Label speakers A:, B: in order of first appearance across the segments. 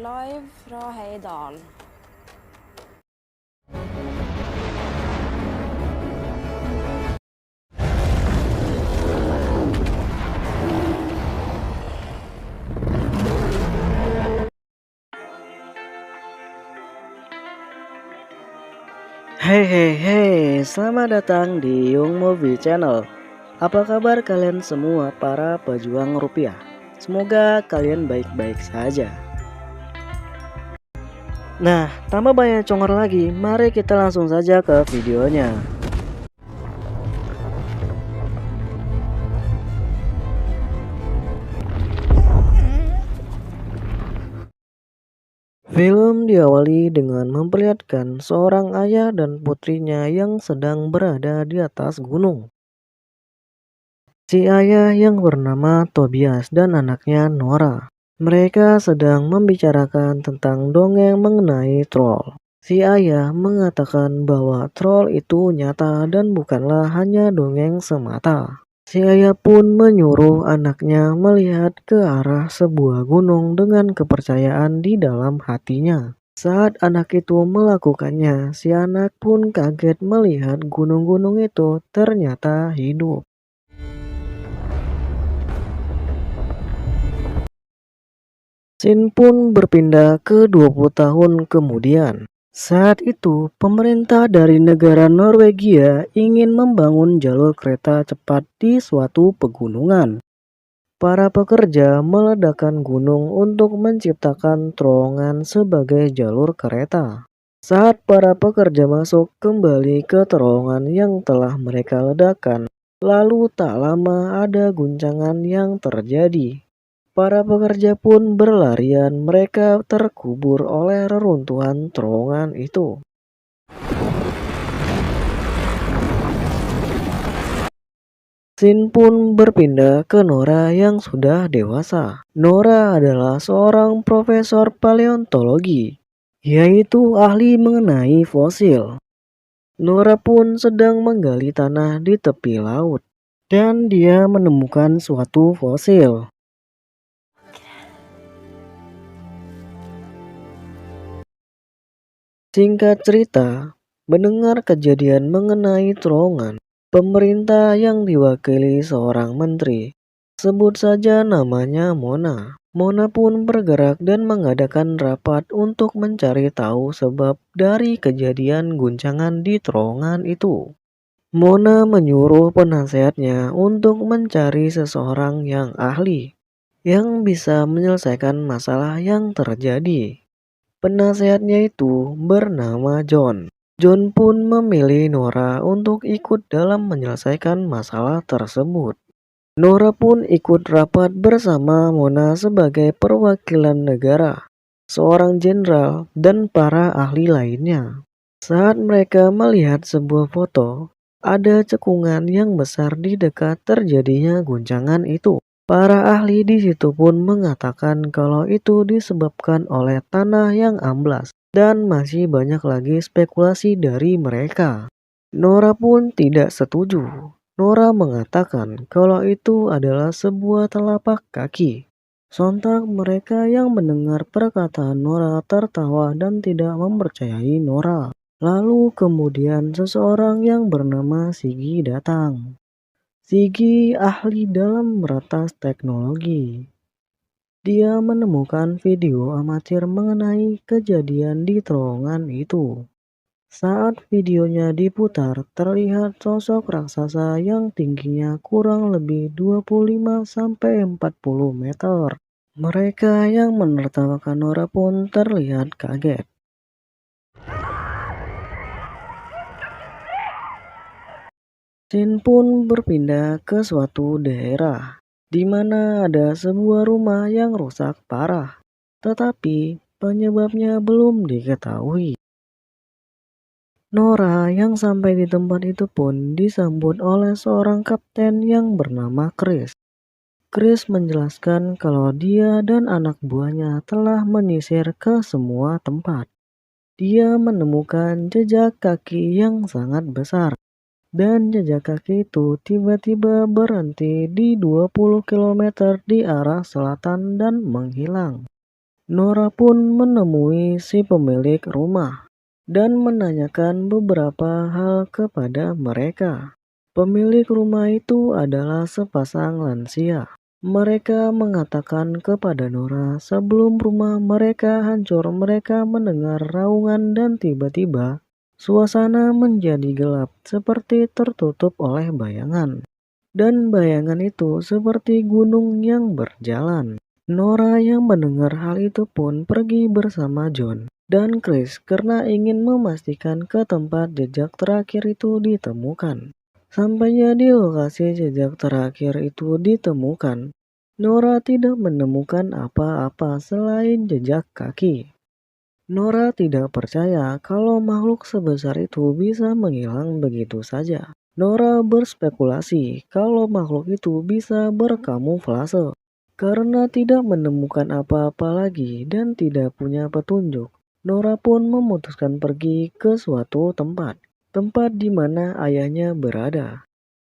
A: live fra Heidal.
B: Hey, selamat datang di Young Movie Channel. Apa kabar kalian semua para pejuang rupiah? Semoga kalian baik-baik saja. Nah, tambah banyak congor lagi, mari kita langsung saja ke videonya. Film diawali dengan memperlihatkan seorang ayah dan putrinya yang sedang berada di atas gunung. Si ayah yang bernama Tobias dan anaknya Nora. Mereka sedang membicarakan tentang dongeng mengenai troll. Si ayah mengatakan bahwa troll itu nyata dan bukanlah hanya dongeng semata. Si ayah pun menyuruh anaknya melihat ke arah sebuah gunung dengan kepercayaan di dalam hatinya. Saat anak itu melakukannya, si anak pun kaget melihat gunung-gunung itu ternyata hidup. Scene pun berpindah ke 20 tahun kemudian. Saat itu, pemerintah dari negara Norwegia ingin membangun jalur kereta cepat di suatu pegunungan. Para pekerja meledakkan gunung untuk menciptakan terowongan sebagai jalur kereta. Saat para pekerja masuk kembali ke terowongan yang telah mereka ledakan, lalu tak lama ada guncangan yang terjadi. Para pekerja pun berlarian, mereka terkubur oleh reruntuhan terowongan itu. Scene pun berpindah ke Nora yang sudah dewasa. Nora adalah seorang profesor paleontologi, yaitu ahli mengenai fosil. Nora pun sedang menggali tanah di tepi laut, dan dia menemukan suatu fosil. Singkat cerita, mendengar kejadian mengenai terowongan, pemerintah yang diwakili seorang menteri, sebut saja namanya Mona. Mona pun bergerak dan mengadakan rapat untuk mencari tahu sebab dari kejadian guncangan di terowongan itu. Mona menyuruh penasehatnya untuk mencari seseorang yang ahli, yang bisa menyelesaikan masalah yang terjadi. Penasehatnya itu bernama John. John pun memilih Nora untuk ikut dalam menyelesaikan masalah tersebut. Nora pun ikut rapat bersama Mona sebagai perwakilan negara, seorang jenderal, dan para ahli lainnya. Saat mereka melihat sebuah foto, ada cekungan yang besar di dekat terjadinya guncangan itu. Para ahli di situ pun mengatakan kalau itu disebabkan oleh tanah yang amblas dan masih banyak lagi spekulasi dari mereka. Nora pun tidak setuju. Nora mengatakan kalau itu adalah sebuah telapak kaki. Sontak mereka yang mendengar perkataan Nora tertawa dan tidak mempercayai Nora. Lalu kemudian seseorang yang bernama Sigi datang. Sigi ahli dalam meretas teknologi. Dia menemukan video amatir mengenai kejadian di terowongan itu. Saat videonya diputar, terlihat sosok raksasa yang tingginya kurang lebih 25-40 meter. Mereka yang menertawakan Nora pun terlihat kaget. Scene pun berpindah ke suatu daerah di mana ada sebuah rumah yang rusak parah, tetapi penyebabnya belum diketahui. Nora yang sampai di tempat itu pun disambut oleh seorang kapten yang bernama Chris. Chris menjelaskan kalau dia dan anak buahnya telah menyisir ke semua tempat. Dia menemukan jejak kaki yang sangat besar. Dan jejak kaki itu tiba-tiba berhenti di 20 km di arah selatan dan menghilang. Nora pun menemui si pemilik rumah dan menanyakan beberapa hal kepada mereka. Pemilik rumah itu adalah sepasang lansia. Mereka mengatakan kepada Nora sebelum rumah mereka hancur, mereka mendengar raungan dan tiba-tiba suasana menjadi gelap seperti tertutup oleh bayangan. Dan bayangan itu seperti gunung yang berjalan. Nora yang mendengar hal itu pun pergi bersama John dan Chris karena ingin memastikan ke tempat jejak terakhir itu ditemukan. Sampainya di lokasi jejak terakhir itu ditemukan, Nora tidak menemukan apa-apa selain jejak kaki. Nora tidak percaya kalau makhluk sebesar itu bisa menghilang begitu saja. Nora berspekulasi kalau makhluk itu bisa berkamuflase. Karena tidak menemukan apa-apa lagi dan tidak punya petunjuk, Nora pun memutuskan pergi ke suatu tempat. Tempat di mana ayahnya berada.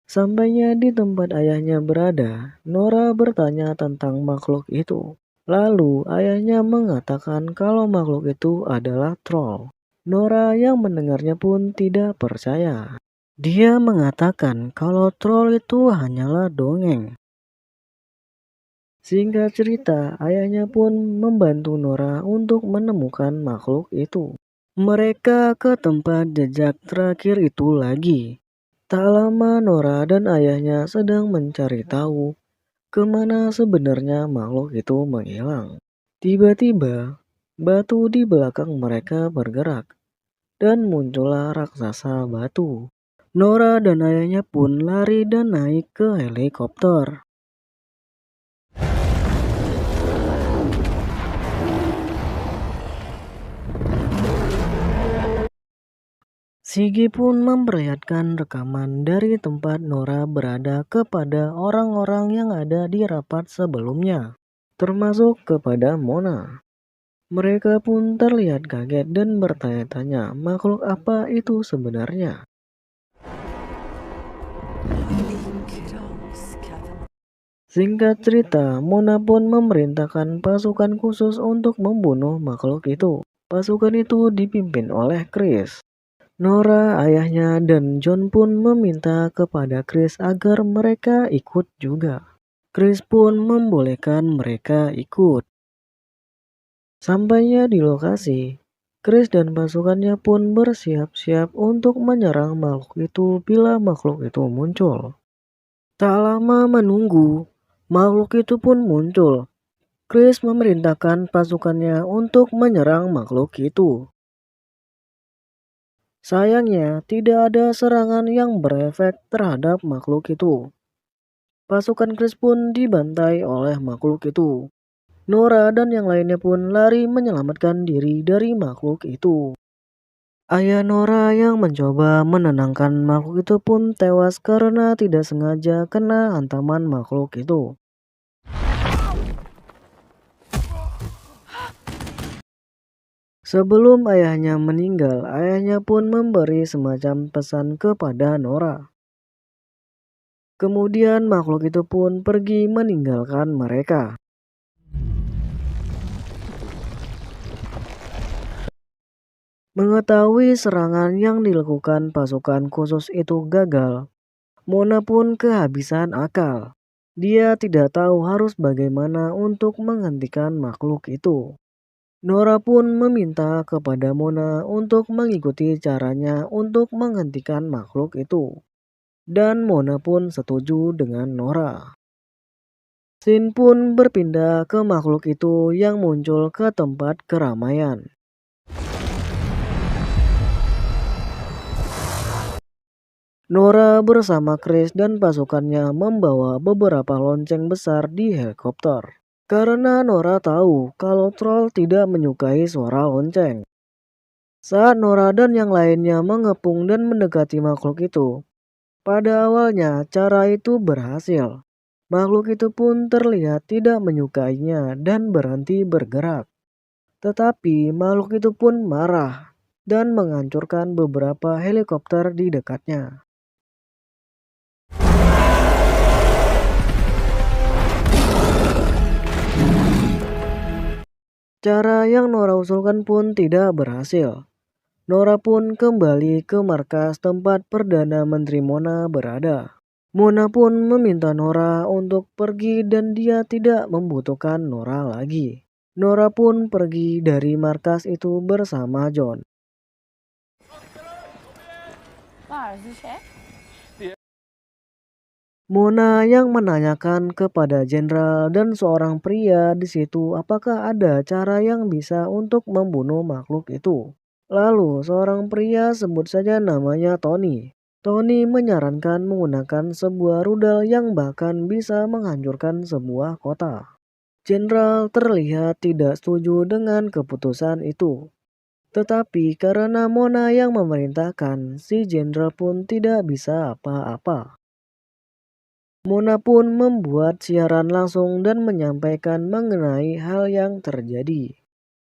B: Sampainya di tempat ayahnya berada, Nora bertanya tentang makhluk itu. Lalu ayahnya mengatakan kalau makhluk itu adalah troll. Nora yang mendengarnya pun tidak percaya. Dia mengatakan kalau troll itu hanyalah dongeng. Singkat cerita, ayahnya pun membantu Nora untuk menemukan makhluk itu. Mereka ke tempat jejak terakhir itu lagi. Tak lama Nora dan ayahnya sedang mencari tahu kemana sebenarnya makhluk itu menghilang. Tiba-tiba, batu di belakang mereka bergerak dan muncullah raksasa batu. Nora dan ayahnya pun lari dan naik ke helikopter. Sigi pun memperlihatkan rekaman dari tempat Nora berada kepada orang-orang yang ada di rapat sebelumnya, termasuk kepada Mona. Mereka pun terlihat kaget dan bertanya-tanya makhluk apa itu sebenarnya. Singkat cerita, Mona pun memerintahkan pasukan khusus untuk membunuh makhluk itu. Pasukan itu dipimpin oleh Chris. Nora, ayahnya, dan John pun meminta kepada Chris agar mereka ikut juga. Chris pun membolehkan mereka ikut. Sampainya di lokasi, Chris dan pasukannya pun bersiap-siap untuk menyerang makhluk itu bila makhluk itu muncul. Tak lama menunggu, makhluk itu pun muncul. Chris memerintahkan pasukannya untuk menyerang makhluk itu. Sayangnya, tidak ada serangan yang berefek terhadap makhluk itu. Pasukan Chris pun dibantai oleh makhluk itu. Nora dan yang lainnya pun lari menyelamatkan diri dari makhluk itu. Ayah Nora yang mencoba menenangkan makhluk itu pun tewas karena tidak sengaja kena hantaman makhluk itu. Sebelum ayahnya meninggal, ayahnya pun memberi semacam pesan kepada Nora. Kemudian makhluk itu pun pergi meninggalkan mereka. Mengetahui serangan yang dilakukan pasukan khusus itu gagal, Mona pun kehabisan akal. Dia tidak tahu harus bagaimana untuk menghentikan makhluk itu. Nora pun meminta kepada Mona untuk mengikuti caranya untuk menghentikan makhluk itu. Dan Mona pun setuju dengan Nora. Sin pun berpindah ke makhluk itu yang muncul ke tempat keramaian. Nora bersama Chris dan pasukannya membawa beberapa lonceng besar di helikopter. Karena Nora tahu kalau troll tidak menyukai suara lonceng. Saat Nora dan yang lainnya mengepung dan mendekati makhluk itu, pada awalnya cara itu berhasil. Makhluk itu pun terlihat tidak menyukainya dan berhenti bergerak. Tetapi makhluk itu pun marah dan menghancurkan beberapa helikopter di dekatnya. Cara yang Nora usulkan pun tidak berhasil. Nora pun kembali ke markas tempat Perdana Menteri Mona berada. Mona pun meminta Nora untuk pergi dan dia tidak membutuhkan Nora lagi. Nora pun pergi dari markas itu bersama John.
A: Waar is die chef?
B: Mona yang menanyakan kepada jenderal dan seorang pria di situ apakah ada cara yang bisa untuk membunuh makhluk itu. Lalu seorang pria, sebut saja namanya Tony. Tony menyarankan menggunakan sebuah rudal yang bahkan bisa menghancurkan sebuah kota. Jenderal terlihat tidak setuju dengan keputusan itu. Tetapi karena Mona yang memerintahkan, si jenderal pun tidak bisa apa-apa. Mona pun membuat siaran langsung dan menyampaikan mengenai hal yang terjadi.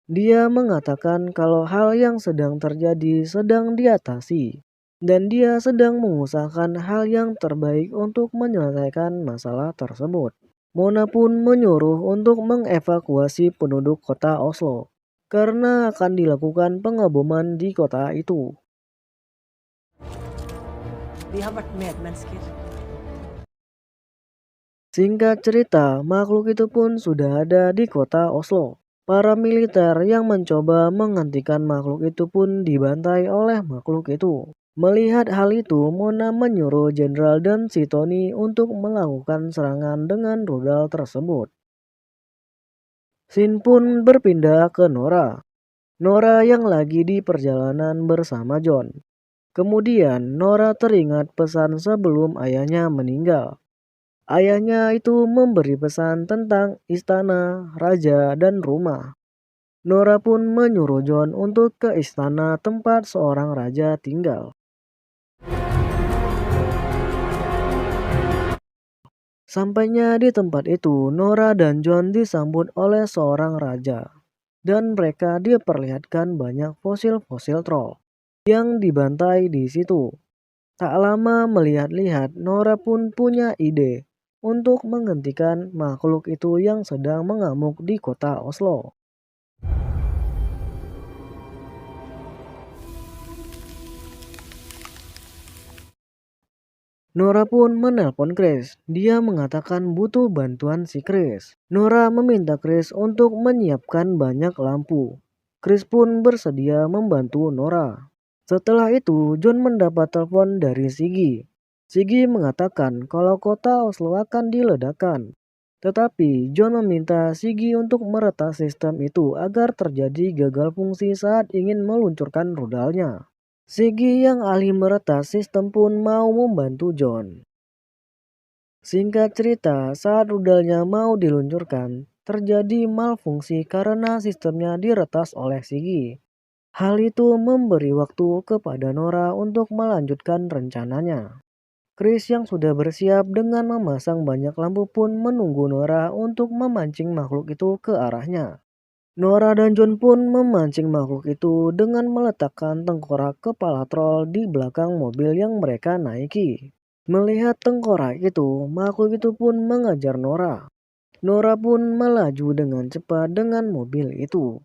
B: Dia mengatakan kalau hal yang sedang terjadi sedang diatasi, dan dia sedang mengusahakan hal yang terbaik untuk menyelesaikan masalah tersebut. Mona pun menyuruh untuk mengevakuasi penduduk kota Oslo, karena akan dilakukan pengeboman di kota itu.
C: Vi har vært medmennesker.
B: Singkat cerita, makhluk itu pun sudah ada di kota Oslo. Para militer yang mencoba menghentikan makhluk itu pun dibantai oleh makhluk itu. Melihat hal itu, Mona menyuruh jenderal dan si Tony untuk melakukan serangan dengan rudal tersebut. Scene pun berpindah ke Nora. Nora yang lagi di perjalanan bersama John. Kemudian Nora teringat pesan sebelum ayahnya meninggal. Ayahnya itu memberi pesan tentang istana, raja, dan rumah. Nora pun menyuruh John untuk ke istana tempat seorang raja tinggal. Sampainya di tempat itu, Nora dan John disambut oleh seorang raja. Dan mereka diperlihatkan banyak fosil-fosil troll yang dibantai di situ. Tak lama melihat-lihat, Nora pun punya ide untuk menghentikan makhluk itu yang sedang mengamuk di kota Oslo. Nora pun menelpon Chris. Dia mengatakan butuh bantuan si Chris. Nora meminta Chris untuk menyiapkan banyak lampu. Chris pun bersedia membantu Nora. Setelah itu, John mendapat telepon dari Siggy. Siggy mengatakan kalau kota Oslo akan diledakkan. Tetapi John meminta Siggy untuk meretas sistem itu agar terjadi gagal fungsi saat ingin meluncurkan rudalnya. Siggy yang ahli meretas sistem pun mau membantu John. Singkat cerita, saat rudalnya mau diluncurkan, terjadi malfungsi karena sistemnya diretas oleh Siggy. Hal itu memberi waktu kepada Nora untuk melanjutkan rencananya. Chris yang sudah bersiap dengan memasang banyak lampu pun menunggu Nora untuk memancing makhluk itu ke arahnya. Nora dan John pun memancing makhluk itu dengan meletakkan tengkorak kepala troll di belakang mobil yang mereka naiki. Melihat tengkorak itu, makhluk itu pun mengejar Nora. Nora pun melaju dengan cepat dengan mobil itu.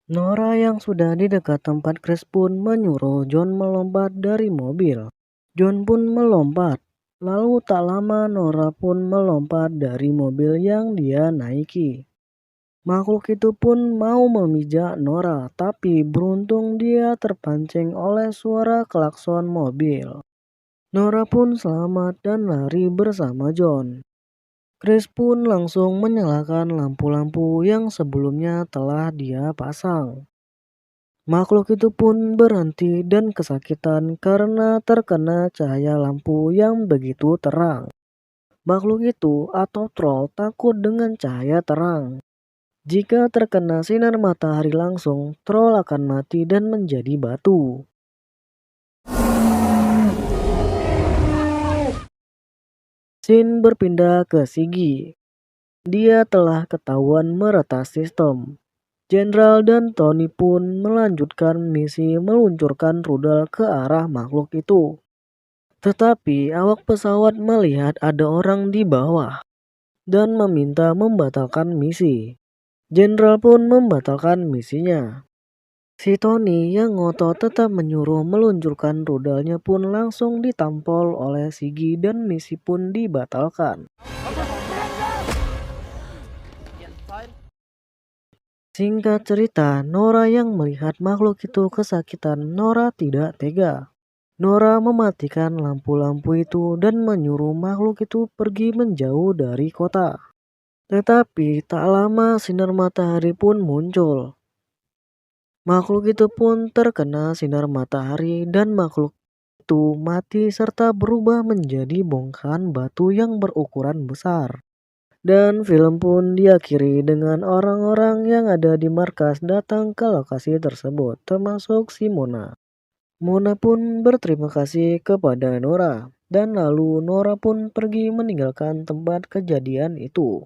B: Nora yang sudah di dekat tempat Chris pun menyuruh John melompat dari mobil. John pun melompat. Lalu tak lama Nora pun melompat dari mobil yang dia naiki. Makhluk itu pun mau memijak Nora, tapi beruntung dia terpancing oleh suara klakson mobil. Nora pun selamat dan lari bersama John. Chris pun langsung menyalakan lampu-lampu yang sebelumnya telah dia pasang. Makhluk itu pun berhenti dan kesakitan karena terkena cahaya lampu yang begitu terang. Makhluk itu atau troll takut dengan cahaya terang. Jika terkena sinar matahari langsung, troll akan mati dan menjadi batu. Scene berpindah ke Siggy. Dia telah ketahuan meretas sistem. Jenderal dan Tony pun melanjutkan misi meluncurkan rudal ke arah makhluk itu. Tetapi awak pesawat melihat ada orang di bawah dan meminta membatalkan misi. Jenderal pun membatalkan misinya. Si Tony yang ngotot tetap menyuruh meluncurkan rudalnya pun langsung ditampol oleh Sigi dan misi pun dibatalkan. Singkat cerita, Nora yang melihat makhluk itu kesakitan, Nora tidak tega. Nora mematikan lampu-lampu itu dan menyuruh makhluk itu pergi menjauh dari kota. Tetapi tak lama sinar matahari pun muncul. Makhluk itu pun terkena sinar matahari dan makhluk itu mati serta berubah menjadi bongkahan batu yang berukuran besar. Dan film pun diakhiri dengan orang-orang yang ada di markas datang ke lokasi tersebut, termasuk si Mona. Mona pun berterima kasih kepada Nora, dan lalu Nora pun pergi meninggalkan tempat kejadian itu.